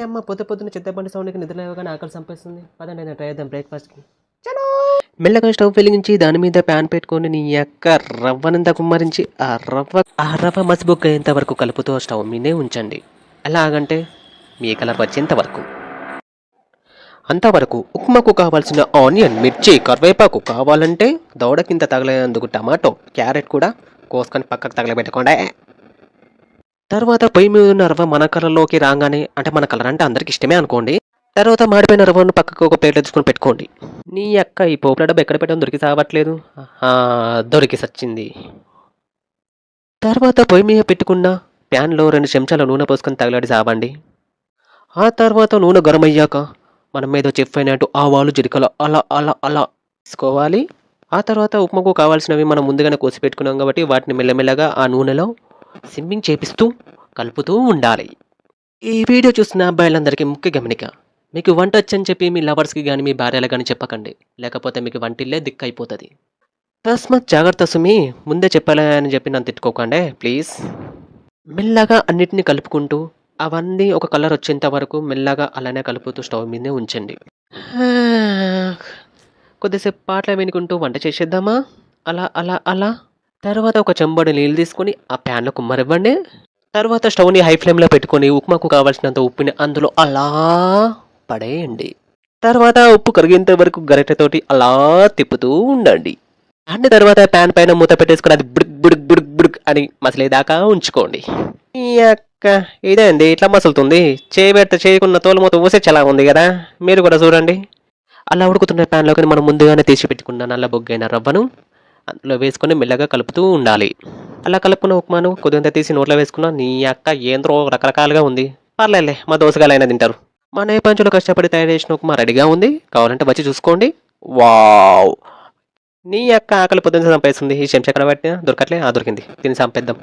అమ్మ పొద్దున్న చింతపండు సౌండ్కి నిద్ర లేవగానే ఆకలి చంపేస్తుంది. పదండి నేను ట్రై చేద్దాం బ్రేక్ఫాస్ట్కి. మెల్లగా స్టవ్ వెలిగించి దాని మీద ప్యాన్ పెట్టుకొని నీ యొక్క రవ్వనంతా కుమ్మరించి ఆ రవ్వ మసిబొగ్గ అయ్యేంత వరకు కలుపుతూ స్టవ్ మీదే ఉంచండి. ఎలాగంటే మీ కలర్ వచ్చేంత వరకు. అంతవరకు ఉప్మాకు కావాల్సిన ఆనియన్, మిర్చి, కరివేపాకు కావాలంటే దవడ కింద తగలేందుకు టమాటో, క్యారెట్ కూడా కోసుకొని పక్కకు తగలబెట్టుకోండి. తర్వాత పొయ్యి మీద ఉన్న రవ్వ మన కలర్లోకి రాగానే, అంటే మన కలర్ అంటే అందరికి ఇష్టమే అనుకోండి. తర్వాత మాడిపోయిన రవ్వను పక్కకు ఒక ప్లేట్లో తీసుకొని పెట్టుకోండి. నీ అక్క ఈ పోపుల డబ్బా ఎక్కడ పెట్టడం దొరికి సావట్లేదు. దొరికి సచ్చింది. తర్వాత పొయ్యి మీద పెట్టుకున్న ప్యాన్లో 2 చెంచాల నూనె పోసుకొని తగలాడి సావండి. ఆ తర్వాత నూనె గరం అయ్యాక మనం మీద చెఫ్ అయినట్టు ఆవాలు, జీలకర్ర అలా అలా అలా తీసుకోవాలి. ఆ తర్వాత ఉప్మాకు కావాల్సినవి మనం ముందుగానే కోసి పెట్టుకున్నాం కాబట్టి వాటిని మెల్లమెల్లగా ఆ నూనెలో సిమ్మింగ్ చేపిస్తూ కలుపుతూ ఉండాలి. ఈ వీడియో చూస్తున్న అబ్బాయిలందరికీ ముఖ్య గమనిక. మీకు వంట వచ్చని చెప్పి మీ లవర్స్కి కానీ మీ భార్యలకు కానీ చెప్పకండి. లేకపోతే మీకు వంటిల్లే దిక్కైపోతుంది. తస్మత్ జాగ్రత్త సుమి, ముందే చెప్పాలి అని చెప్పి నన్ను తిట్టుకోకండి ప్లీజ్. మెల్లగా అన్నిటిని కలుపుకుంటూ అవన్నీ ఒక కలర్ వచ్చేంత వరకు మెల్లగా అలానే కలుపుతూ స్టవ్ మీదే ఉంచండి. కొద్దిసేపు పాటలు వినుకుంటూ వంట చేసేద్దామా? అలా అలా అలా. తర్వాత ఒక చెంబడు నీళ్ళు తీసుకొని ఆ ప్యాన్లో కుమ్మరివ్వండి. తర్వాత స్టవ్ని హై ఫ్లేమ్లో పెట్టుకొని ఉప్మాకు కావాల్సినంత ఉప్పుని అందులో అలా పడేయండి. తర్వాత ఉప్పు కరిగేంత వరకు గరిటెతోటి అలా తిప్పుతూ ఉండండి. అండ్ తర్వాత ప్యాన్ పైన మూత పెట్టేసుకుని అది బుడుక్ బుడుక్ బుడుక్ బుడుక్ అని మసలేదాకా ఉంచుకోండి. ఈ అక్క ఇదే అండి ఇట్లా మసులుతుంది. చేయబెడితే చేయకున్న తోలు మొత్తం ఊసేలా ఉంది కదా, మీరు కూడా చూడండి. అలా ఉడుకుతున్న ప్యాన్లోకి మనం ముందుగానే తీసి పెట్టుకున్న నల్ల బొగ్గైన రవ్వను అందులో వేసుకొని మెల్లగా కలుపుతూ ఉండాలి. అలా కలుపుకున్న ఉప్మాను కొద్దిగా తీసి నోట్లో వేసుకున్న నీ అక్క ఏంద్రో రకరకాలుగా ఉంది. పర్లేదులే, మా దోసగాలైనా తింటారు. మా నేపంచులు కష్టపడి తయారు చేసిన ఉప్మా రెడీగా ఉంది. కావాలంటే వచ్చి చూసుకోండి. వావ్, నీ అక్క ఆకలి పొద్దున్న చంపేస్తుంది. ఈ చెంచా ఎక్కడ పట్టినా దొరకట్లే. దొరికింది, తిని చంపేద్దాం.